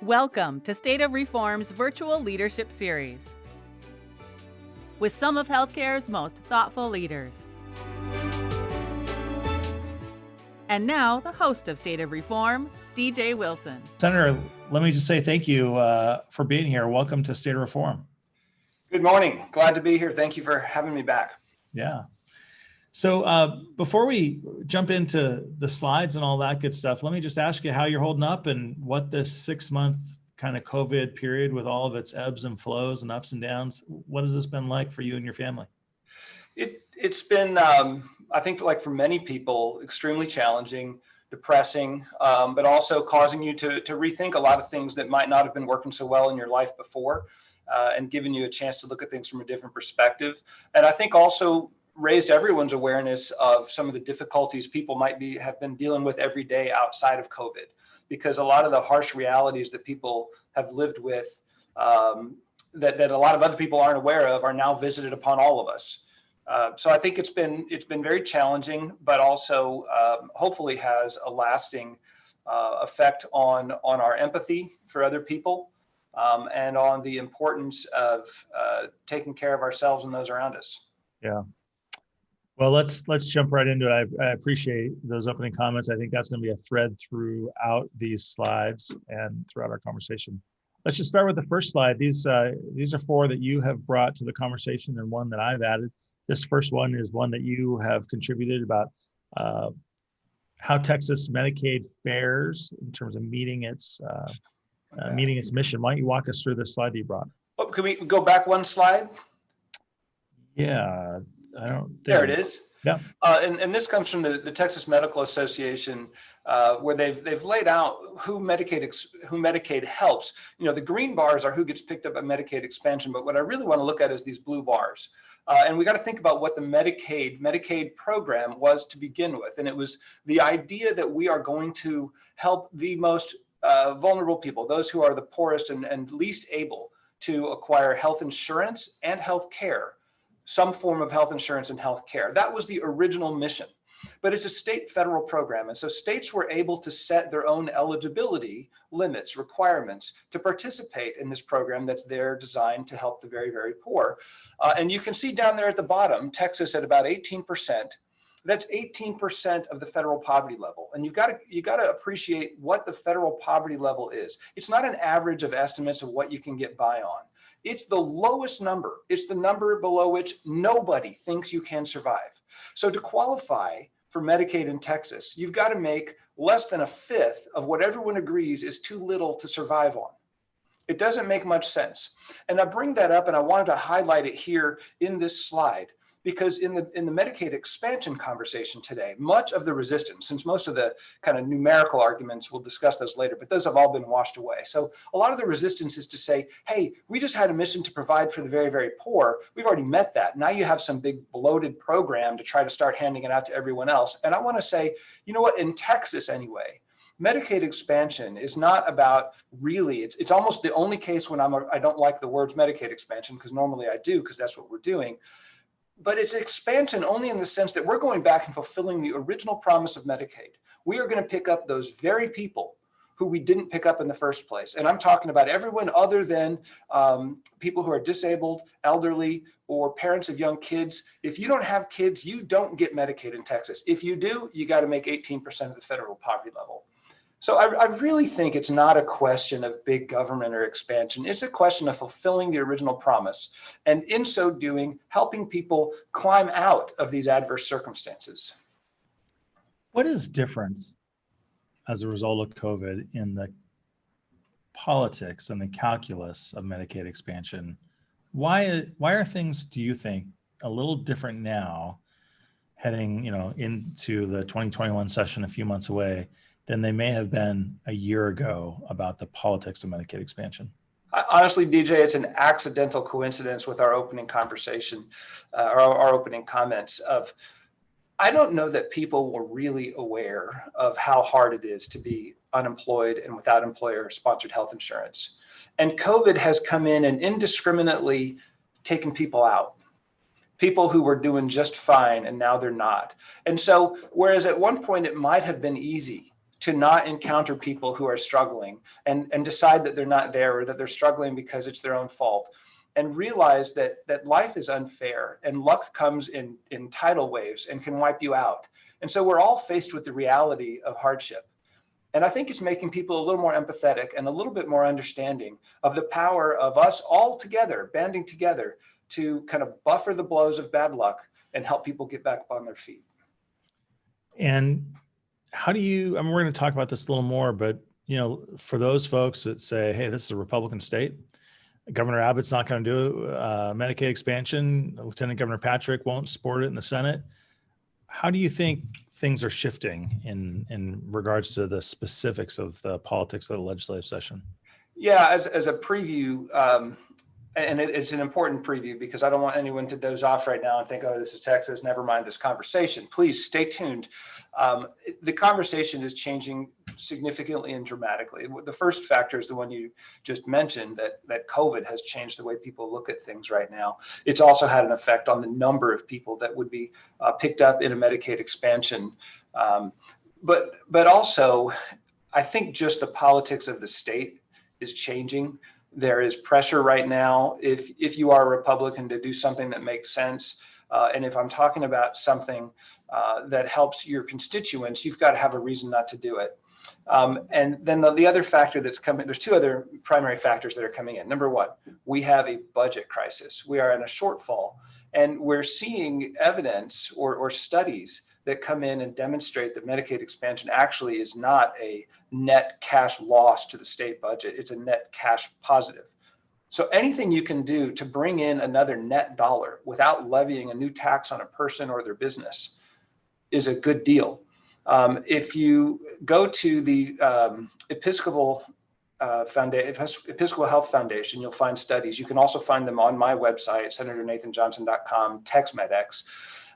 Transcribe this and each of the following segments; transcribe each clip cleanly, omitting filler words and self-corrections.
Welcome to State of Reform's virtual leadership series with some of healthcare's most thoughtful leaders. And now, the host of State of Reform, DJ Wilson. Senator, let me just say thank you for being here. Welcome to State of Reform. Good morning. Glad to be here. Thank you for having me back. Yeah. So before we jump into the slides and all that good stuff, let me just ask you how you're holding up and what this 6-month kind of COVID period with all of its ebbs and flows and ups and downs, what has this been like for you and your family? It's been, I think like for many people, extremely challenging, depressing, but also causing you to rethink a lot of things that might not have been working so well in your life before, and giving you a chance to look at things from a different perspective. And I think also raised everyone's awareness of some of the difficulties people might have been dealing with every day outside of COVID, because a lot of the harsh realities that people have lived with, that a lot of other people aren't aware of, are now visited upon all of us. So I think it's been very challenging, but also hopefully has a lasting effect on our empathy for other people, and on the importance of taking care of ourselves and those around us. Yeah. Well, let's jump right into it. I appreciate those opening comments. I think that's going to be a thread throughout these slides and throughout our conversation. Let's just start with the first slide. These are 4 that you have brought to the conversation and one that I've added. This first one is one that you have contributed about how Texas Medicaid fares in terms of meeting its mission. Why don't you walk us through this slide that you brought? Oh, can we go back one slide? Yeah. I don't think there it is. Yeah. And this comes from the Texas Medical Association, where they've laid out who Medicaid helps. You know, the green bars are who gets picked up by Medicaid expansion, but what I really want to look at is these blue bars. And we got to think about what the Medicaid program was to begin with. And it was the idea that we are going to help the most vulnerable people, those who are the poorest and least able to acquire health insurance and health care. Some form of health insurance and health care. That was the original mission, but it's a state federal program. And so states were able to set their own eligibility limits, requirements to participate in this program that's there designed to help the very, very poor. And you can see down there at the bottom, Texas at about 18%. That's 18% of the federal poverty level. And you got to appreciate what the federal poverty level is. It's not an average of estimates of what you can get by on. It's the lowest number. It's the number below which nobody thinks you can survive. So to qualify for Medicaid in Texas, you've got to make less than 1/5 of what everyone agrees is too little to survive on. It doesn't make much sense. And I bring that up and I wanted to highlight it here in this slide, because in the Medicaid expansion conversation today, much of the resistance, since most of the kind of numerical arguments, we'll discuss those later, but those have all been washed away. So a lot of the resistance is to say, hey, we just had a mission to provide for the very, very poor. We've already met that. Now you have some big bloated program to try to start handing it out to everyone else. And I want to say, you know what, in Texas anyway, Medicaid expansion is not about really, it's almost the only case when I don't like the words Medicaid expansion, because normally I do, because that's what we're doing. But it's expansion only in the sense that we're going back and fulfilling the original promise of Medicaid. We are going to pick up those very people who we didn't pick up in the first place. And I'm talking about everyone other than people who are disabled, elderly, or parents of young kids. If you don't have kids, you don't get Medicaid in Texas. If you do, you got to make 18% of the federal poverty level. So I really think it's not a question of big government or expansion. It's a question of fulfilling the original promise, and in so doing, helping people climb out of these adverse circumstances. What is different as a result of COVID in the politics and the calculus of Medicaid expansion? Why are things, do you think, a little different now, heading into the 2021 session a few months away, than they may have been a year ago about the politics of Medicaid expansion? Honestly, DJ, it's an accidental coincidence with our opening conversation, or our opening comments of, I don't know that people were really aware of how hard it is to be unemployed and without employer-sponsored health insurance. And COVID has come in and indiscriminately taken people out. People who were doing just fine, and now they're not. And so, whereas at one point it might have been easy to not encounter people who are struggling and decide that they're not there or that they're struggling because it's their own fault, and realize that life is unfair and luck comes in tidal waves and can wipe you out. And so we're all faced with the reality of hardship. And I think it's making people a little more empathetic and a little bit more understanding of the power of us all together, banding together to kind of buffer the blows of bad luck and help people get back on their feet. And how do you, I mean, we're going to talk about this a little more, but, for those folks that say, hey, this is a Republican state, Governor Abbott's not going to do Medicaid expansion, Lieutenant Governor Patrick won't support it in the Senate. How do you think things are shifting in regards to the specifics of the politics of the legislative session? Yeah, as a preview, and it's an important preview because I don't want anyone to doze off right now and think, oh, this is Texas, never mind this conversation. Please stay tuned. The conversation is changing significantly and dramatically. The first factor is the one you just mentioned, that COVID has changed the way people look at things right now. It's also had an effect on the number of people that would be picked up in a Medicaid expansion. But also, I think just the politics of the state is changing. There is pressure right now, if you are a Republican, to do something that makes sense. And if I'm talking about something that helps your constituents, you've got to have a reason not to do it. And then the other factor that's coming, there's two other primary factors that are coming in. Number one, we have a budget crisis. We are in a shortfall, and we're seeing evidence or studies that come in and demonstrate that Medicaid expansion actually is not a net cash loss to the state budget. It's a net cash positive. So anything you can do to bring in another net dollar without levying a new tax on a person or their business is a good deal. If you go to the Episcopal Health Foundation, you'll find studies. You can also find them on my website, senatornathanjohnson.com, TexMedX.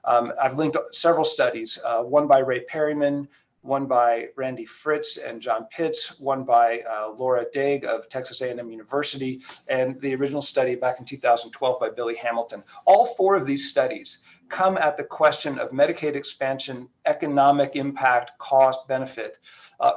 I've linked several studies, one by Ray Perryman, one by Randy Fritz and John Pitts, one by Laura Daig of Texas A&M University, and the original study back in 2012 by Billy Hamilton. All four of these studies come at the question of Medicaid expansion, economic impact, cost, benefit,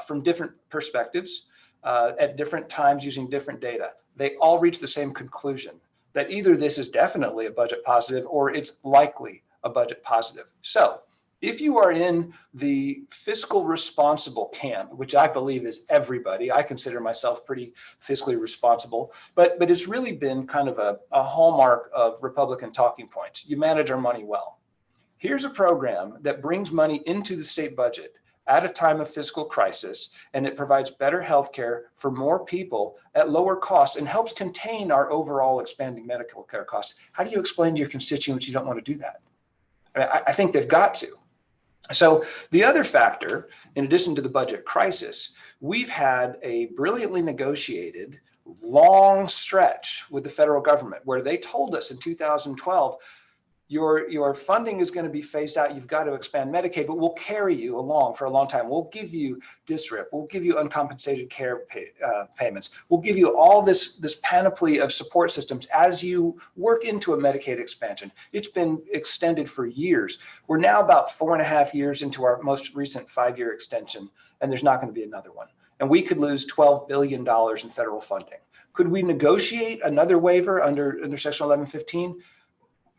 from different perspectives, at different times using different data. They all reach the same conclusion, that either this is definitely a budget positive or it's likely a budget positive. So if you are in the fiscal responsible camp, which I believe is everybody, I consider myself pretty fiscally responsible, but it's really been kind of a hallmark of Republican talking points. You manage our money well. Here's a program that brings money into the state budget at a time of fiscal crisis, and it provides better health care for more people at lower cost and helps contain our overall expanding medical care costs. How do you explain to your constituents you don't want to do that? I think they've got to. So the other factor, in addition to the budget crisis, we've had a brilliantly negotiated long stretch with the federal government where they told us in 2012, your funding is going to be phased out. You've got to expand Medicaid, but we'll carry you along for a long time. We'll give you DSRIP. We'll give you uncompensated care payments. We'll give you all this panoply of support systems as you work into a Medicaid expansion. It's been extended for years. We're now about 4.5 years into our most recent 5-year extension, and there's not going to be another one. And we could lose $12 billion in federal funding. Could we negotiate another waiver under Section 1115?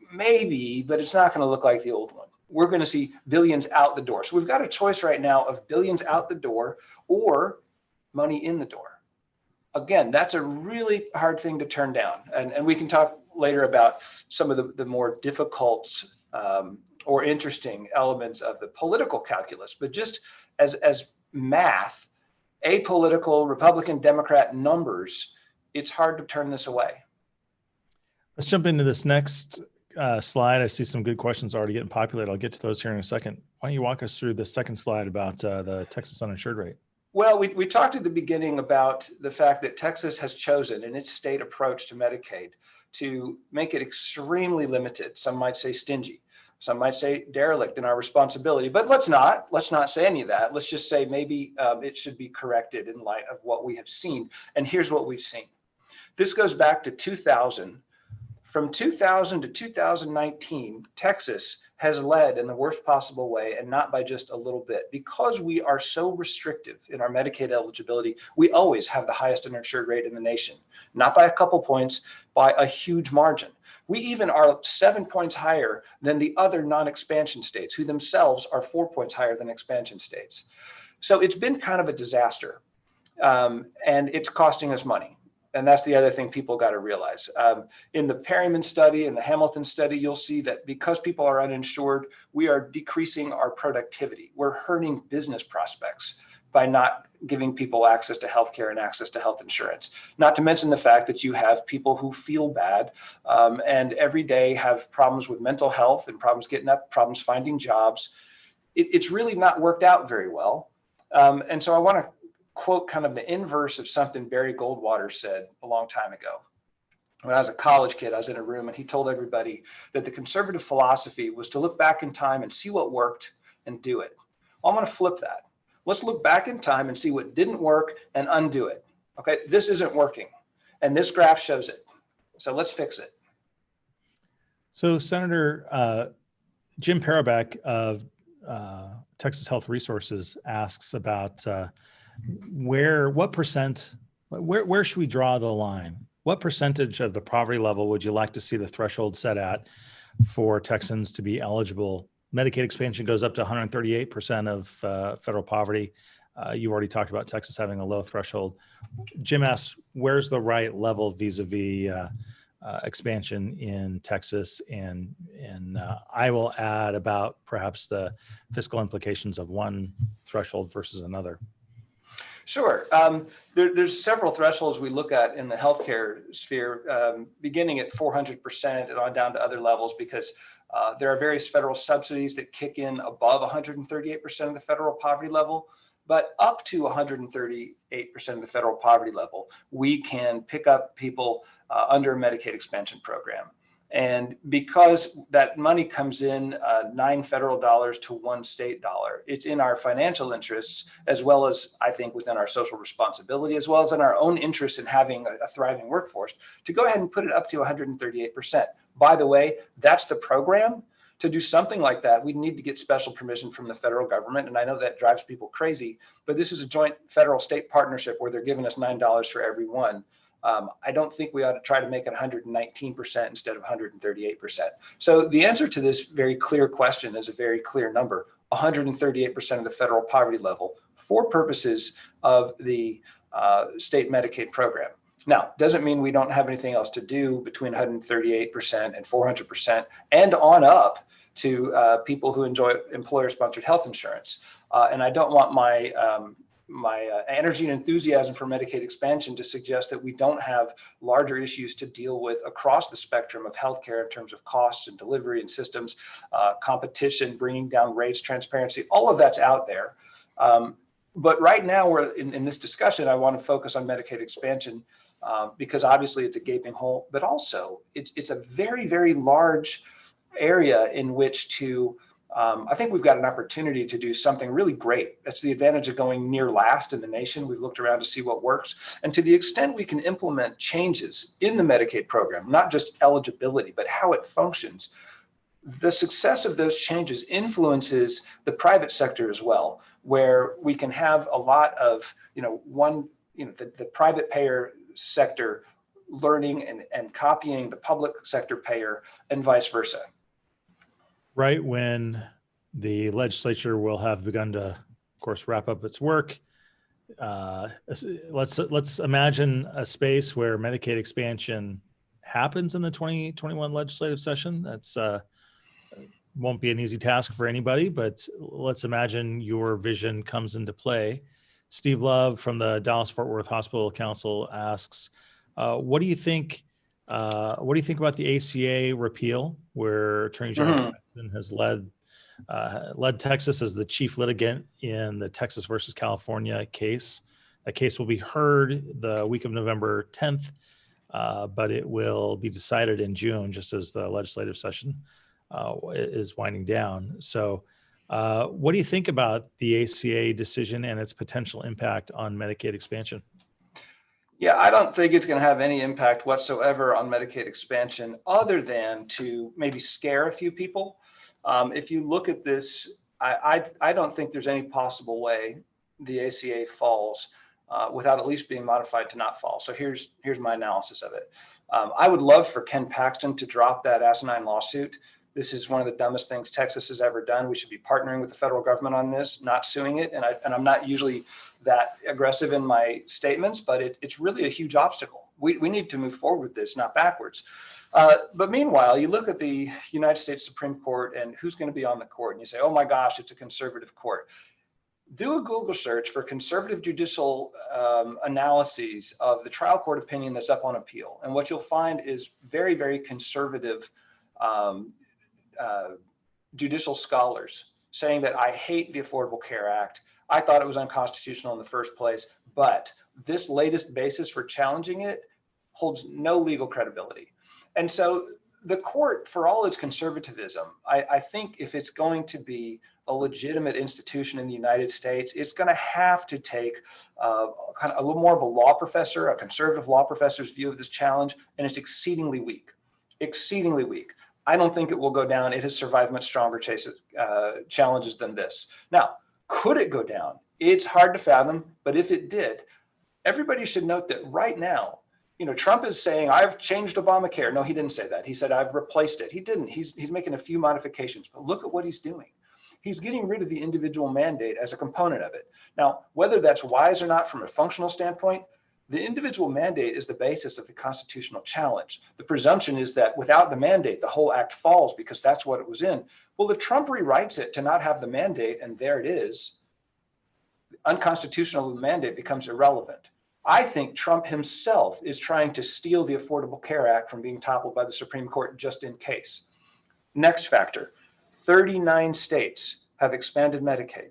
Maybe, but it's not going to look like the old one. We're going to see billions out the door. So we've got a choice right now of billions out the door or money in the door. Again, that's a really hard thing to turn down. And we can talk later about some of the more difficult or interesting elements of the political calculus. But just as math, apolitical Republican Democrat numbers, it's hard to turn this away. Let's jump into this next slide. I see some good questions already getting populated. I'll get to those here in a second. Why don't you walk us through the second slide about the Texas uninsured rate? Well, we talked at the beginning about the fact that Texas has chosen in its state approach to Medicaid to make it extremely limited. Some might say stingy. Some might say derelict in our responsibility, but let's not say any of that. Let's just say maybe it should be corrected in light of what we have seen. And here's what we've seen. This goes back to 2000. From 2000 to 2019, Texas has led in the worst possible way, and not by just a little bit. Because we are so restrictive in our Medicaid eligibility, we always have the highest uninsured rate in the nation, not by a couple points, by a huge margin. We even are 7 points higher than the other non-expansion states, who themselves are 4 points higher than expansion states. So it's been kind of a disaster, and it's costing us money. And that's the other thing people got to realize. In the Perryman study and the Hamilton study, you'll see that because people are uninsured, we are decreasing our productivity. We're hurting business prospects by not giving people access to healthcare and access to health insurance. Not to mention the fact that you have people who feel bad and every day have problems with mental health and problems getting up, problems finding jobs. It's really not worked out very well. And so I want to quote kind of the inverse of something Barry Goldwater said a long time ago. When I was a college kid, I was in a room and he told everybody that the conservative philosophy was to look back in time and see what worked and do it. Well, I'm going to flip that. Let's look back in time and see what didn't work and undo it. Okay, this isn't working. And this graph shows it. So let's fix it. So Senator Jim Parabak of Texas Health Resources asks about where should we draw the line? What percentage of the poverty level would you like to see the threshold set at for Texans to be eligible? Medicaid expansion goes up to 138% of federal poverty. You already talked about Texas having a low threshold. Jim asks, where's the right level vis-a-vis expansion in Texas? And I will add about perhaps the fiscal implications of one threshold versus another. Sure. There's several thresholds we look at in the healthcare sphere, beginning at 400% and on down to other levels, because there are various federal subsidies that kick in above 138% of the federal poverty level. But up to 138% of the federal poverty level, we can pick up people under a Medicaid expansion program. And because that money comes in 9 federal dollars to 1 state dollar, it's in our financial interests, as well as I think within our social responsibility, as well as in our own interest in having a thriving workforce, to go ahead and put it up to 138%. By the way, that's the program. To do something like that, we need to get special permission from the federal government. And I know that drives people crazy, but this is a joint federal state partnership where they're giving us $9 for every one. I don't think we ought to try to make it 119% instead of 138%. So the answer to this very clear question is a very clear number: 138% of the federal poverty level for purposes of the state Medicaid program. Now, doesn't mean we don't have anything else to do between 138% and 400% and on up to people who enjoy employer-sponsored health insurance. And I don't want my energy and enthusiasm for Medicaid expansion to suggest that we don't have larger issues to deal with across the spectrum of healthcare in terms of costs and delivery and systems, competition, bringing down rates, transparency, all of that's out there. But right now we're in this discussion, I want to focus on Medicaid expansion because obviously it's a gaping hole, but also it's a very, very large area in which to I think we've got an opportunity to do something really great. That's the advantage of going near last in the nation. We've looked around to see what works. And to the extent we can implement changes in the Medicaid program, not just eligibility, but how it functions, the success of those changes influences the private sector as well, where we can have a lot of, the private payer sector learning and copying the public sector payer and vice versa. Right when the legislature will have begun to, of course, wrap up its work. Let's imagine a space where Medicaid expansion happens in the 2021 legislative session. That's won't be an easy task for anybody, but let's imagine your vision comes into play. Steve Love from the Dallas-Fort Worth Hospital Council asks, what do you think about the ACA repeal, where Attorney General Sessions has led Texas as the chief litigant in the Texas versus California case? That case will be heard the week of November 10th, but it will be decided in June, just as the legislative session is winding down. So what do you think about the ACA decision and its potential impact on Medicaid expansion? Yeah, I don't think it's going to have any impact whatsoever on Medicaid expansion other than to maybe scare a few people. If you look at this, I don't think there's any possible way the ACA falls without at least being modified to not fall. So here's my analysis of it. I would love for Ken Paxton to drop that asinine lawsuit. This is one of the dumbest things Texas has ever done. We should be partnering with the federal government on this, not suing it. And I'm not usually that aggressive in my statements, but it's really a huge obstacle. We need to move forward with this, not backwards. But meanwhile, you look at the United States Supreme Court and who's going to be on the court, and you say, oh my gosh, it's a conservative court. Do a Google search for conservative judicial analyses of the trial court opinion that's up on appeal. And what you'll find is very, very conservative judicial scholars saying that I hate the Affordable Care Act. I thought it was unconstitutional in the first place, but this latest basis for challenging it holds no legal credibility. And so the court, for all its conservatism, I think if it's going to be a legitimate institution in the United States, it's going to have to take kind of a little more of a law professor, a conservative law professor's view of this challenge, and it's exceedingly weak, exceedingly weak. I don't think it will go down. It has survived much stronger challenges than this. Now, could it go down? It's hard to fathom, but if it did, everybody should note that right now, Trump is saying, I've changed Obamacare. No, he didn't say that. He said, I've replaced it. He didn't. He's making a few modifications, but look at what he's doing. He's getting rid of the individual mandate as a component of it. Now, whether that's wise or not from a functional standpoint, the individual mandate is the basis of the constitutional challenge. The presumption is that without the mandate, the whole act falls because that's what it was in. Well, if Trump rewrites it to not have the mandate, and there it is, unconstitutional mandate becomes irrelevant. I think Trump himself is trying to steal the Affordable Care Act from being toppled by the Supreme Court just in case. Next factor, 39 states have expanded Medicaid.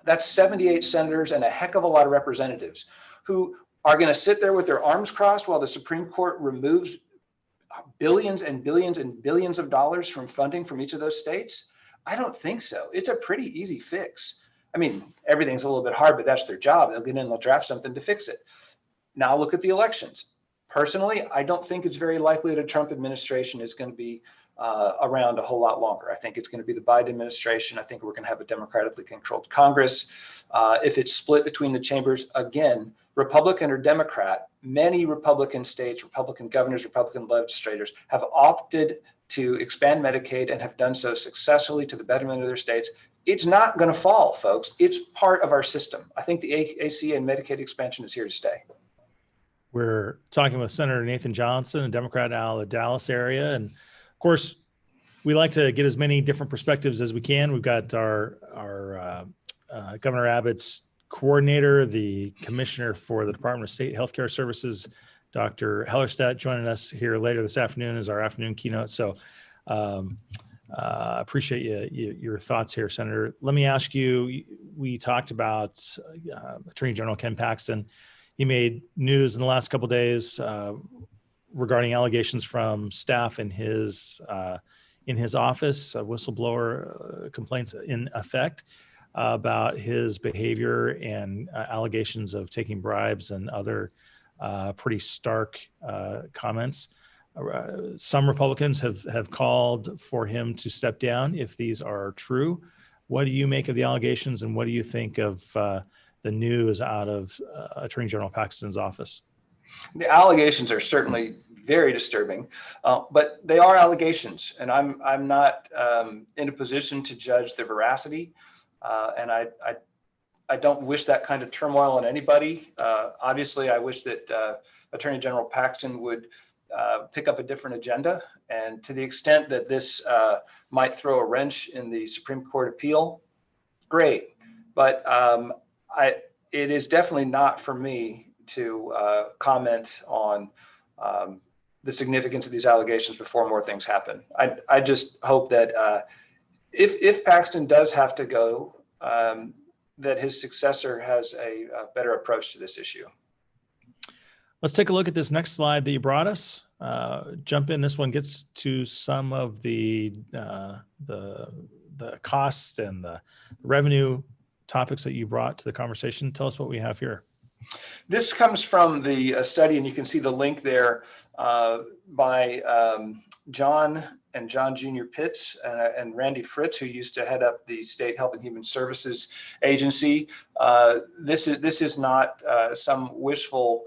That's 78 senators and a heck of a lot of representatives who are going to sit there with their arms crossed while the Supreme Court removes billions and billions and billions of dollars from funding from each of those states? I don't think so. It's a pretty easy fix. I mean, everything's a little bit hard, but that's their job. They'll get in, they'll draft something to fix it. Now look at the elections. Personally, I don't think it's very likely that a Trump administration is going to be around a whole lot longer. I think it's going to be the Biden administration. I think we're going to have a democratically controlled Congress. If it's split between the chambers, again, Republican or Democrat, many Republican states, Republican governors, Republican legislators have opted to expand Medicaid and have done so successfully to the betterment of their states. It's not going to fall, folks. It's part of our system. I think the ACA and Medicaid expansion is here to stay. We're talking with Senator Nathan Johnson, a Democrat out of the Dallas area. And of course, we like to get as many different perspectives as we can. We've got our Governor Abbott's coordinator, the commissioner for the Department of State Healthcare Services, Dr. Hellerstedt, joining us here later this afternoon as our afternoon keynote. So appreciate your thoughts here, Senator. Let me ask you, we talked about Attorney General Ken Paxton. He made news in the last couple of days regarding allegations from staff in his office, whistleblower complaints in effect about his behavior and allegations of taking bribes and other pretty stark comments. Some Republicans have called for him to step down if these are true. What do you make of the allegations, and what do you think of the news out of Attorney General Paxton's office? The allegations are certainly very disturbing, but they are allegations, and I'm not in a position to judge their veracity, and I don't wish that kind of turmoil on anybody. Obviously, I wish that Attorney General Paxton would pick up a different agenda, and to the extent that this might throw a wrench in the Supreme Court appeal, great. But it is definitely not for me to comment on the significance of these allegations before more things happen. I just hope that if Paxton does have to go, that his successor has a better approach to this issue. Let's take a look at this next slide that you brought us. Jump in. This one gets to some of the costs and the revenue topics that you brought to the conversation. Tell us what we have here. This comes from the study, and you can see the link there by John and John Jr. Pitts and Randy Fritz, who used to head up the State Health and Human Services Agency. This is not some wishful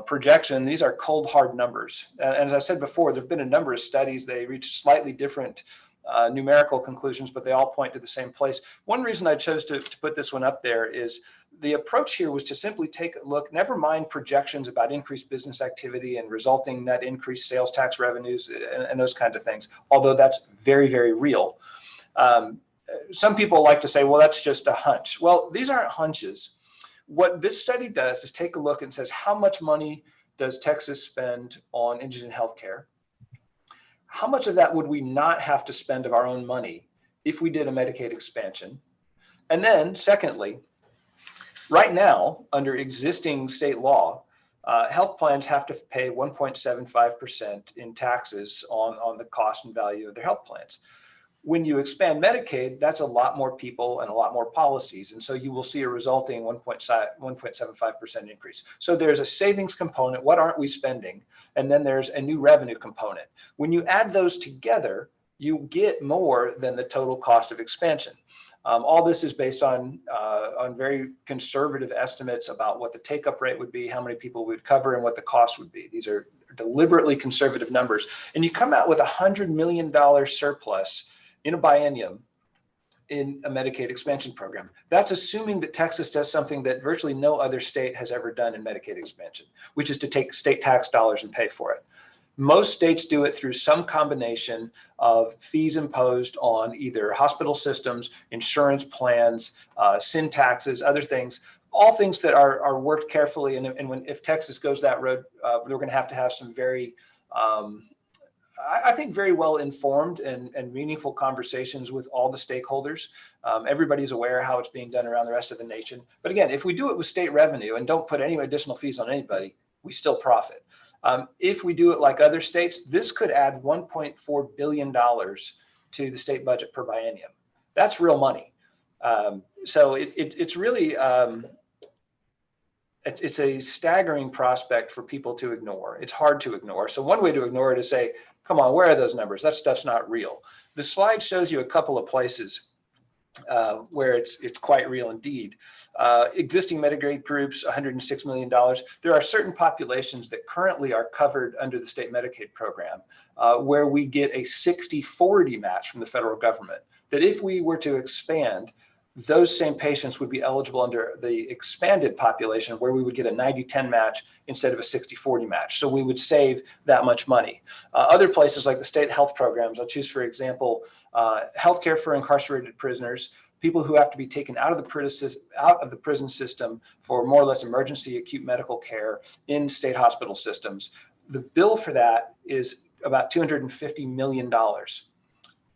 projection. These are cold, hard numbers. And as I said before, there have been a number of studies. They reach slightly different numerical conclusions, but they all point to the same place. One reason I chose to put this one up there is the approach here was to simply take a look, never mind projections about increased business activity and resulting net increased sales tax revenues and those kinds of things, although that's very, very real. Some people like to say, well, that's just a hunch. Well, these aren't hunches. What this study does is take a look and says, how much money does Texas spend on indigent healthcare? How much of that would we not have to spend of our own money if we did a Medicaid expansion? And then secondly, right now, under existing state law, health plans have to pay 1.75% in taxes on the cost and value of their health plans. When you expand Medicaid, that's a lot more people and a lot more policies. And so you will see a resulting 1.75% increase. So there's a savings component. What aren't we spending? And then there's a new revenue component. When you add those together, you get more than the total cost of expansion. All this is based on very conservative estimates about what the take-up rate would be, how many people would cover, and what the cost would be. These are deliberately conservative numbers. And you come out with $100 million surplus in a biennium in a Medicaid expansion program. That's assuming that Texas does something that virtually no other state has ever done in Medicaid expansion, which is to take state tax dollars and pay for it. Most states do it through some combination of fees imposed on either hospital systems, insurance plans, sin taxes, other things, all things that are worked carefully. And if Texas goes that road, we're going to have some very, I think, very well informed and meaningful conversations with all the stakeholders. Everybody's aware how it's being done around the rest of the nation. But again, if we do it with state revenue and don't put any additional fees on anybody, we still profit. If we do it like other states, this could add $1.4 billion to the state budget per biennium. That's real money. So it's really, it's a staggering prospect for people to ignore. It's hard to ignore. So one way to ignore it is say, come on, where are those numbers? That stuff's not real. The slide shows you a couple of places where it's quite real indeed. Existing Medicaid groups, $106 million. There are certain populations that currently are covered under the state Medicaid program where we get a 60-40 match from the federal government. That if we were to expand, those same patients would be eligible under the expanded population where we would get a 90-10 match instead of a 60-40 match. So we would save that much money. Other places like the state health programs, I'll choose, for example, healthcare for incarcerated prisoners, people who have to be taken out of the prison system for more or less emergency acute medical care in state hospital systems. The bill for that is about $250 million.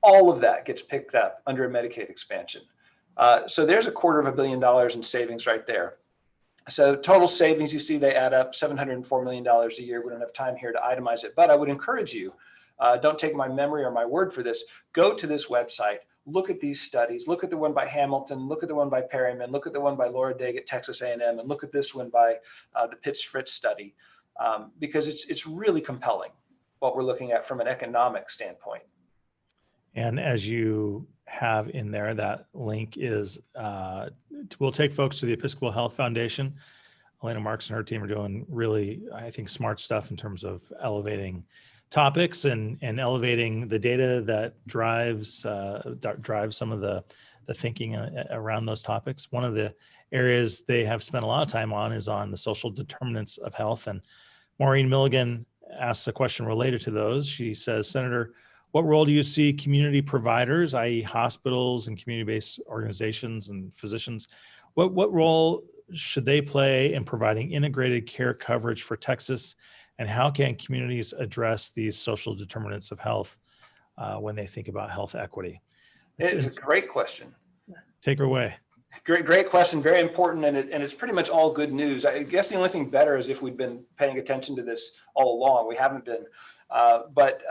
All of that gets picked up under a Medicaid expansion. So there's $250 million in savings right there. So total savings, you see they add up $704 million a year. We don't have time here to itemize it, but I would encourage you, don't take my memory or my word for this, go to this website, look at these studies, look at the one by Hamilton, look at the one by Perryman, look at the one by Laura Daig at Texas A&M, and look at this one by the Pitts-Fritz study, because it's really compelling what we're looking at from an economic standpoint. And as you have in there, that link is, we'll take folks to the Episcopal Health Foundation. Elena Marks and her team are doing really, I think, smart stuff in terms of elevating topics and elevating the data that drives some of the thinking around those topics. One of the areas they have spent a lot of time on is on the social determinants of health. And Maureen Milligan asks a question related to those. She says, Senator, what role do you see community providers, i.e. hospitals and community-based organizations and physicians, what role should they play in providing integrated care coverage for Texas? And how can communities address these social determinants of health when they think about health equity? It's a great question. Take her away. Great question. Very important. And it's pretty much all good news. I guess the only thing better is if we'd been paying attention to this all along. We haven't been. But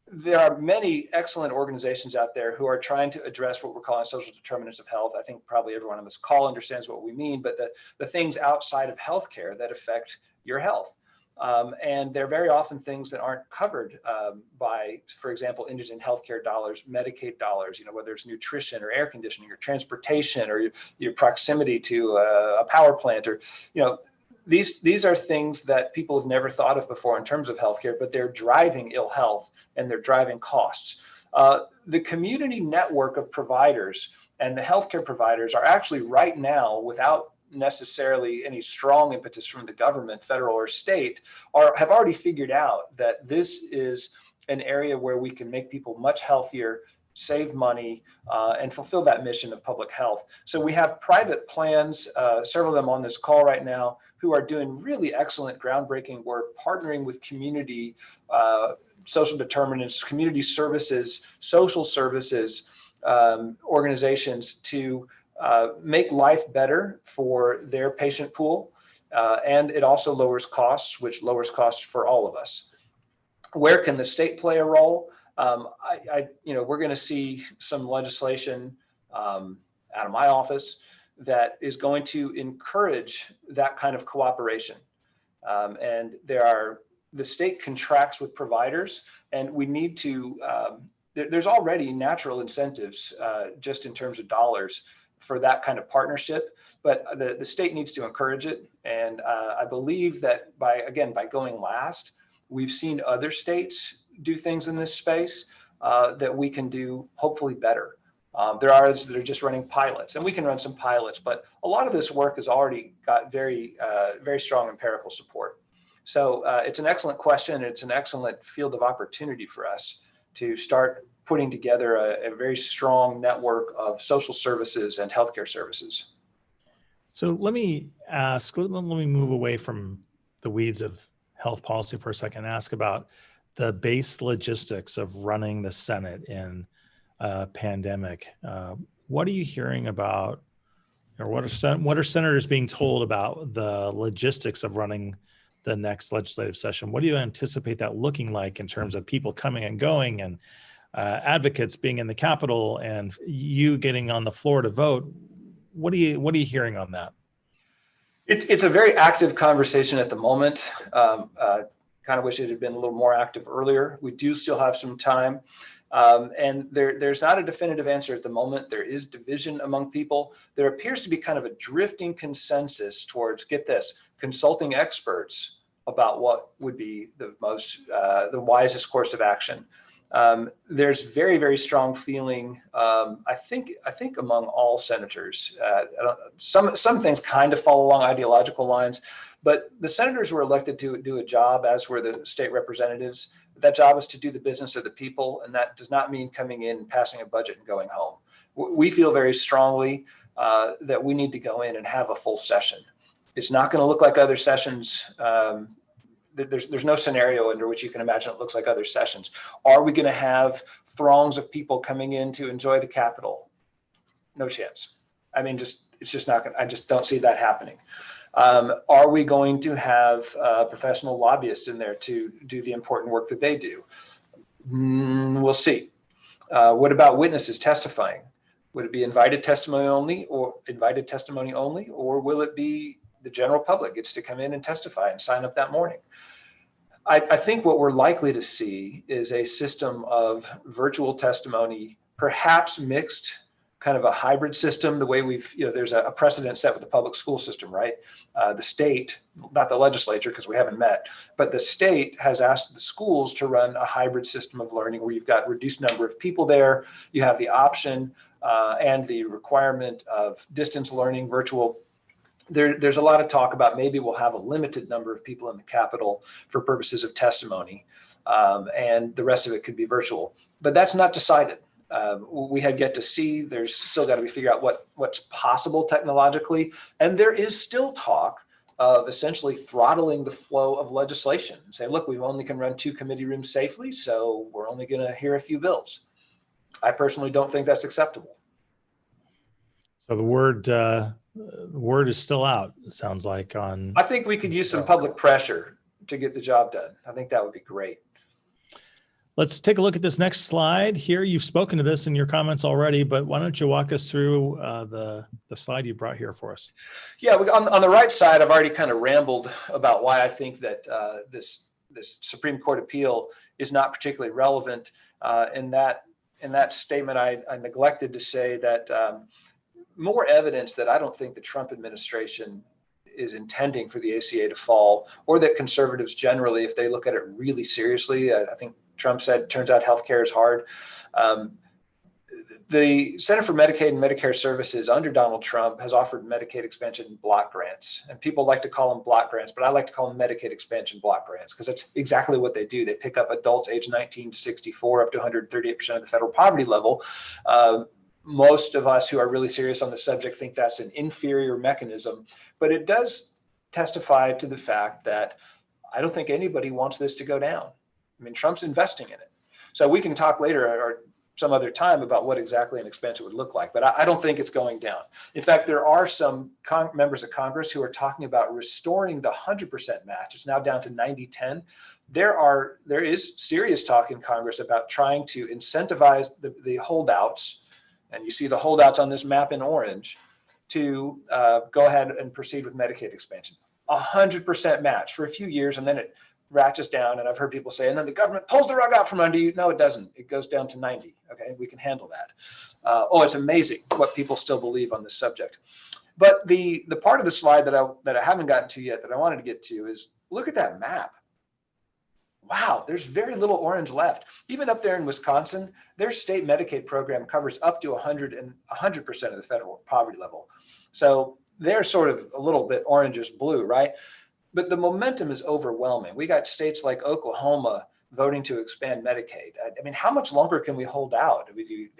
there are many excellent organizations out there who are trying to address what we're calling social determinants of health. I think probably everyone on this call understands what we mean, but the things outside of healthcare that affect your health. And they're very often things that aren't covered by, for example, indigent healthcare dollars, Medicaid dollars, whether it's nutrition or air conditioning or transportation or your proximity to a power plant or, these are things that people have never thought of before in terms of healthcare, but they're driving ill health and they're driving costs. The community network of providers and the healthcare providers are actually right now, without necessarily any strong impetus from the government, federal or state, have already figured out that this is an area where we can make people much healthier, save money, and fulfill that mission of public health. So we have private plans, several of them on this call right now, who are doing really excellent, groundbreaking work, partnering with community social determinants, community services, social services organizations to make life better for their patient pool. And it also lowers costs, which lowers costs for all of us. Where can the state play a role? We're going to see some legislation out of my office that is going to encourage that kind of cooperation. And the state contracts with providers, and we need to, there's already natural incentives just in terms of dollars for that kind of partnership, but the state needs to encourage it. And I believe that by going last, we've seen other states do things in this space that we can do hopefully better. There are others that are just running pilots, and we can run some pilots, but a lot of this work has already got very, very strong empirical support. So it's an excellent question. It's an excellent field of opportunity for us to start putting together a very strong network of social services and healthcare services. So let me move away from the weeds of health policy for a second and ask about the base logistics of running the Senate in a pandemic. What are you hearing about, or what are senators being told about the logistics of running the next legislative session? What do you anticipate that looking like in terms of people coming and going and advocates being in the Capitol and you getting on the floor to vote? What are you hearing on that? It's a very active conversation at the moment. Kind of wish it had been a little more active earlier. We do still have some time. And there's not a definitive answer at the moment. There is division among people. There appears to be kind of a drifting consensus towards, get this, consulting experts about what would be the wisest course of action. There's very, very strong feeling, I think among all senators. Some things kind of follow along ideological lines, but the senators were elected to do a job, as were the state representatives. That job is to do the business of the people, and that does not mean coming in and passing a budget and going home. We feel very strongly that we need to go in and have a full session. It's not going to look like other sessions. There's no scenario under which you can imagine it looks like other sessions. Are we going to have throngs of people coming in to enjoy the Capitol? No chance. I mean, it's just not going to, I just don't see that happening. Are we going to have professional lobbyists in there to do the important work that they do? We'll see. What about witnesses testifying? Would it be invited testimony only, or will it be the general public gets to come in and testify and sign up that morning? I think what we're likely to see is a system of virtual testimony, perhaps mixed, kind of a hybrid system, the way there's a precedent set with the public school system, right? The state, not the legislature, because we haven't met, but the state has asked the schools to run a hybrid system of learning where you've got reduced number of people there. You have the option and the requirement of distance learning, virtual. There's a lot of talk about maybe we'll have a limited number of people in the Capitol for purposes of testimony, and the rest of it could be virtual. But that's not decided. We had yet to see. There's still got to be figure out what's possible technologically, and there is still talk of essentially throttling the flow of legislation. Say, look, we only can run 2 committee rooms safely, so we're only going to hear a few bills. I personally don't think that's acceptable. So the word is still out, it sounds like. I think we could use some public pressure to get the job done. I think that would be great. Let's take a look at this next slide here. You've spoken to this in your comments already, but why don't you walk us through the slide you brought here for us? Yeah, on the right side, I've already kind of rambled about why I think that this Supreme Court appeal is not particularly relevant. In that statement, I neglected to say that more evidence that I don't think the Trump administration is intending for the ACA to fall, or that conservatives generally, if they look at it really seriously, I think Trump said, turns out healthcare is hard. The Center for Medicaid and Medicare Services under Donald Trump has offered Medicaid expansion block grants. And people like to call them block grants, but I like to call them Medicaid expansion block grants because that's exactly what they do. They pick up adults age 19 to 64 up to 138% of the federal poverty level. Most of us who are really serious on the subject think that's an inferior mechanism, but it does testify to the fact that I don't think anybody wants this to go down. I mean, Trump's investing in it. So we can talk later or some other time about what exactly an expansion would look like, but I don't think it's going down. In fact, there are some members of Congress who are talking about restoring the 100% match. It's now down to 90-10. There is serious talk in Congress about trying to incentivize the holdouts, and you see the holdouts on this map in orange, to go ahead and proceed with Medicaid expansion. 100% match for a few years, and then it ratchets down. And I've heard people say, and then the government pulls the rug out from under you. No, it doesn't. It goes down to 90. Okay, we can handle that. It's amazing what people still believe on this subject. But the part of the slide that I haven't gotten to yet that I wanted to get to is look at that map. Wow, there's very little orange left. Even up there in Wisconsin, their state Medicaid program covers up to 100% of the federal poverty level. So they're sort of a little bit orangish blue, right? But the momentum is overwhelming. We got states like Oklahoma voting to expand Medicaid. I mean, how much longer can we hold out?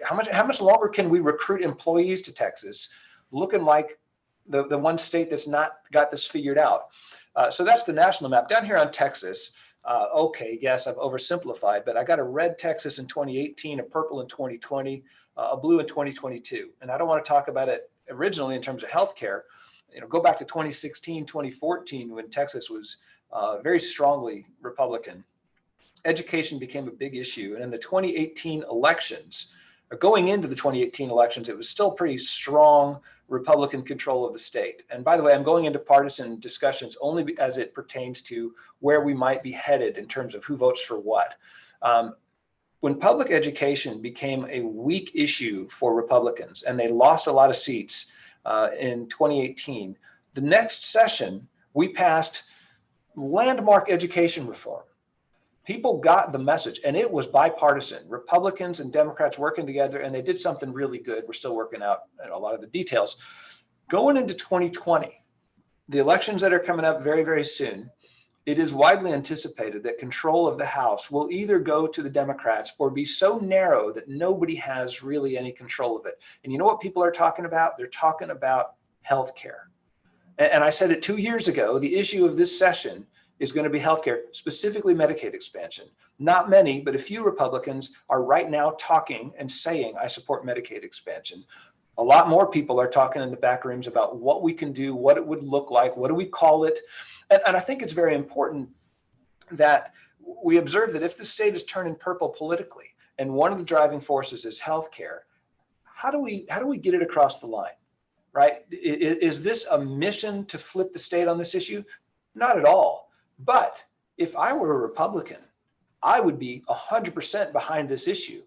How much longer can we recruit employees to Texas looking like the one state that's not got this figured out? So that's the national map. Down here on Texas, okay, yes, I've oversimplified, but I got a red Texas in 2018, a purple in 2020, a blue in 2022. And I don't want to talk about it originally in terms of healthcare. Go back to 2016, 2014, when Texas was very strongly Republican. Education became a big issue. And in the 2018 elections, or going into the 2018 elections, it was still pretty strong Republican control of the state. And by the way, I'm going into partisan discussions only as it pertains to where we might be headed in terms of who votes for what. When public education became a weak issue for Republicans and they lost a lot of seats in 2018, the next session, we passed landmark education reform. People got the message, and it was bipartisan. Republicans and Democrats working together, and they did something really good. We're still working out a lot of the details. Going into 2020, the elections that are coming up very, very soon, it is widely anticipated that control of the House will either go to the Democrats or be so narrow that nobody has really any control of it. And you know what people are talking about? They're talking about healthcare. And I said it 2 years ago, the issue of this session is going to be healthcare, specifically Medicaid expansion. Not many, but a few Republicans are right now talking and saying, I support Medicaid expansion. A lot more people are talking in the back rooms about what we can do, what it would look like, what do we call it? And I think it's very important that we observe that if the state is turning purple politically, and one of the driving forces is healthcare, how do we get it across the line, right? Is this a mission to flip the state on this issue? Not at all. But if I were a Republican, I would be 100% behind this issue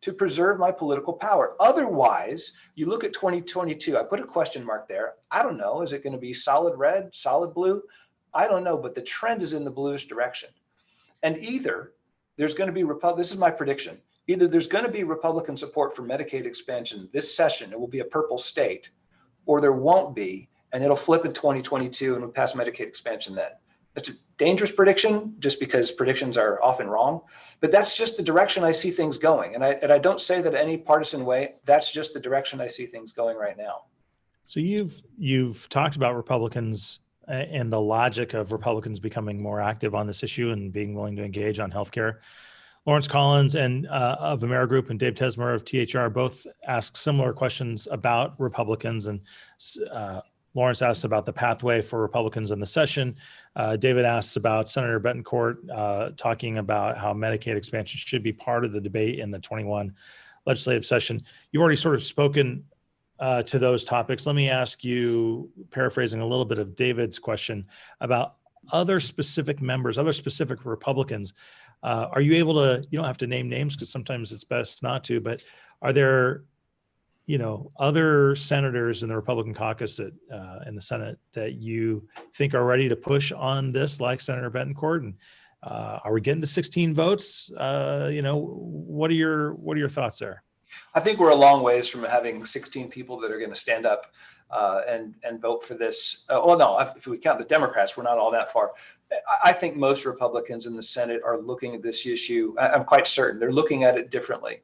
to preserve my political power. Otherwise, you look at 2022, I put a question mark there. I don't know, is it going to be solid red, solid blue? I don't know, but the trend is in the bluish direction. And either there's going to be, this is my prediction, either there's going to be Republican support for Medicaid expansion this session, it will be a purple state, or there won't be, and it'll flip in 2022 and we'll pass Medicaid expansion then. It's a dangerous prediction just because predictions are often wrong, but that's just the direction I see things going. And I don't say that any partisan way, that's just the direction I see things going right now. So you've talked about Republicans and the logic of Republicans becoming more active on this issue and being willing to engage on healthcare. Lawrence Collins and of Amerigroup and Dave Tesmer of THR both ask similar questions about Republicans and Lawrence asks about the pathway for Republicans in the session. David asks about Senator Betancourt talking about how Medicaid expansion should be part of the debate in the 21 legislative session. You've already sort of spoken to those topics. Let me ask you, paraphrasing a little bit of David's question, about other specific members, other specific Republicans. Are you able to, you don't have to name names because sometimes it's best not to, but are there, other senators in the Republican caucus that, in the Senate that you think are ready to push on this, like Senator Betancourt? And are we getting to 16 votes? What are your thoughts there? I think we're a long ways from having 16 people that are going to stand up and vote for this. No, if we count the Democrats, we're not all that far. I think most Republicans in the Senate are looking at this issue. I'm quite certain they're looking at it differently.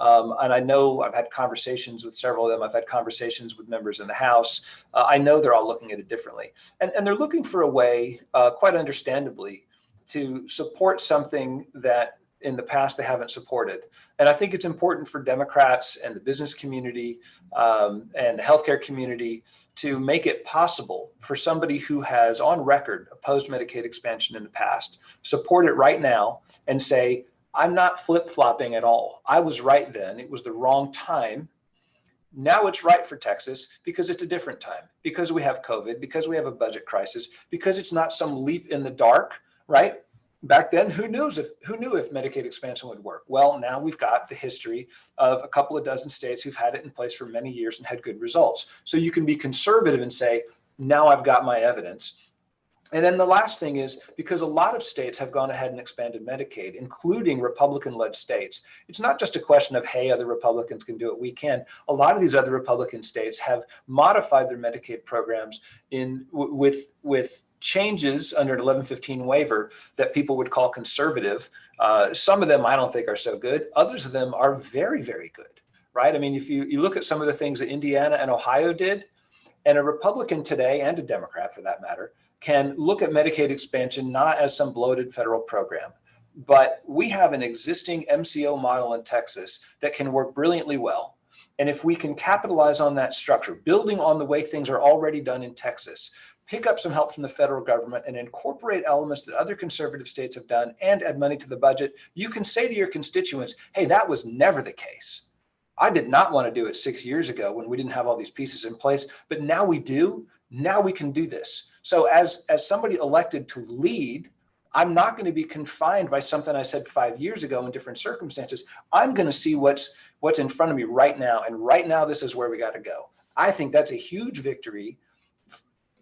And I know I've had conversations with several of them. I've had conversations with members in the House. I know they're all looking at it differently. And they're looking for a way, quite understandably, to support something that in the past they haven't supported. And I think it's important for Democrats and the business community and the healthcare community to make it possible for somebody who has on record opposed Medicaid expansion in the past, support it right now and say, I'm not flip-flopping at all. I was right then. It was the wrong time. Now it's right for Texas because it's a different time, because we have COVID, because we have a budget crisis, because it's not some leap in the dark, right? Back then, who knew if Medicaid expansion would work? Well, now we've got the history of a couple of dozen states who've had it in place for many years and had good results. So you can be conservative and say, now I've got my evidence. And then the last thing is, because a lot of states have gone ahead and expanded Medicaid, including Republican-led states, it's not just a question of, hey, other Republicans can do it, we can. A lot of these other Republican states have modified their Medicaid programs with changes under an 1115 waiver that people would call conservative. Some of them I don't think are so good. Others of them are very, very good, right? I mean, if you look at some of the things that Indiana and Ohio did, and a Republican today, and a Democrat for that matter, can look at Medicaid expansion not as some bloated federal program, but we have an existing MCO model in Texas that can work brilliantly well. And if we can capitalize on that structure, building on the way things are already done in Texas, pick up some help from the federal government and incorporate elements that other conservative states have done and add money to the budget, you can say to your constituents, hey, that was never the case. I did not want to do it 6 years ago when we didn't have all these pieces in place, but now we do. Now we can do this. So as somebody elected to lead, I'm not going to be confined by something I said 5 years ago in different circumstances. I'm going to see what's in front of me right now. And right now, this is where we got to go. I think that's a huge victory.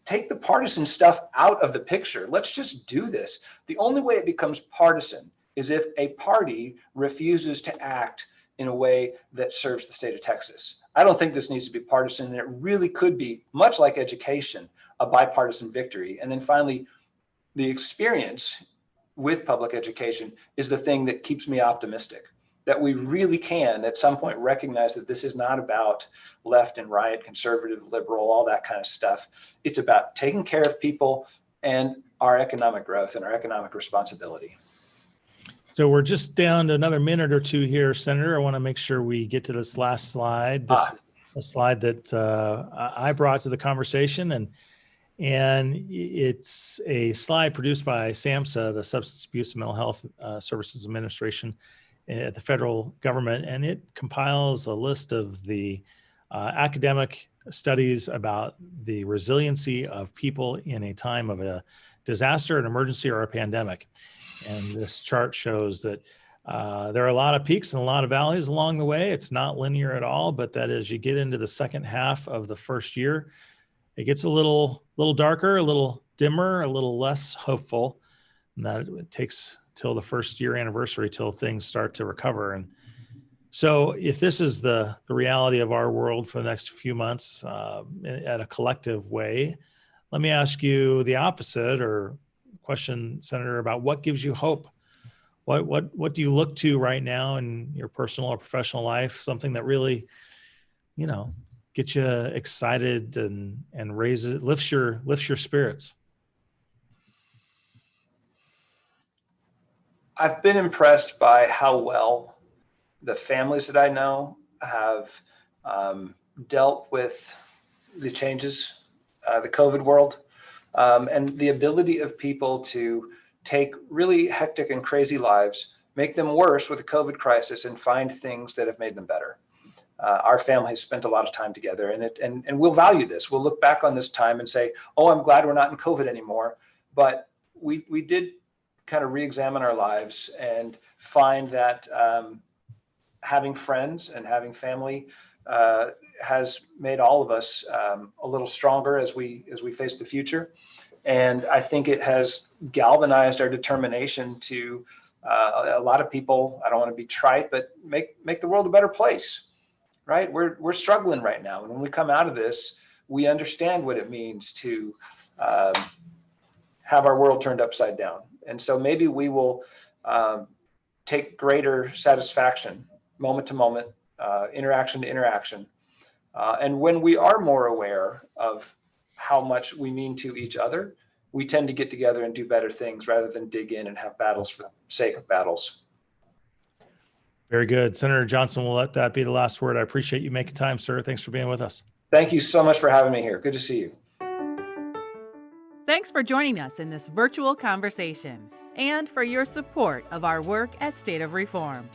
Take the partisan stuff out of the picture. Let's just do this. The only way it becomes partisan is if a party refuses to act in a way that serves the state of Texas. I don't think this needs to be partisan, and it really could be, much like education, a bipartisan victory. And then finally, the experience with public education is the thing that keeps me optimistic, that we really can at some point recognize that this is not about left and right, conservative, liberal, all that kind of stuff. It's about taking care of people and our economic growth and our economic responsibility. So we're just down to another minute or two here, Senator. I want to make sure we get to this last slide. This a slide that I brought to the conversation, and it's a slide produced by SAMHSA, the Substance Abuse and Mental Health Services Administration at the federal government, and it compiles a list of the academic studies about the resiliency of people in a time of a disaster, an emergency, or a pandemic. And this chart shows that there are a lot of peaks and a lot of valleys along the way. It's not linear at all, but that as you get into the second half of the first year, it gets a little darker, a little dimmer, a little less hopeful. And that it takes till the first year anniversary till things start to recover. And so if this is the reality of our world for the next few months at a collective way, let me ask you the opposite, or question, Senator, about what gives you hope. What do you look to right now in your personal or professional life? Something that really, gets you excited and lifts your spirits. I've been impressed by how well the families that I know have dealt with the changes the COVID world, and the ability of people to take really hectic and crazy lives, make them worse with the COVID crisis, and find things that have made them better. Our family has spent a lot of time together, and we'll value this. We'll look back on this time and say, oh, I'm glad we're not in COVID anymore. But we did kind of re-examine our lives and find that having friends and having family has made all of us a little stronger as we face the future. And I think it has galvanized our determination to a lot of people. I don't want to be trite, but make the world a better place. Right? We're struggling right now, and when we come out of this, we understand what it means to have our world turned upside down. And so maybe we will take greater satisfaction, moment to moment, interaction to interaction. And when we are more aware of how much we mean to each other, we tend to get together and do better things rather than dig in and have battles for the sake of battles. Very good. Senator Johnson, we'll let that be the last word. I appreciate you making time, sir. Thanks for being with us. Thank you so much for having me here. Good to see you. Thanks for joining us in this virtual conversation and for your support of our work at State of Reform.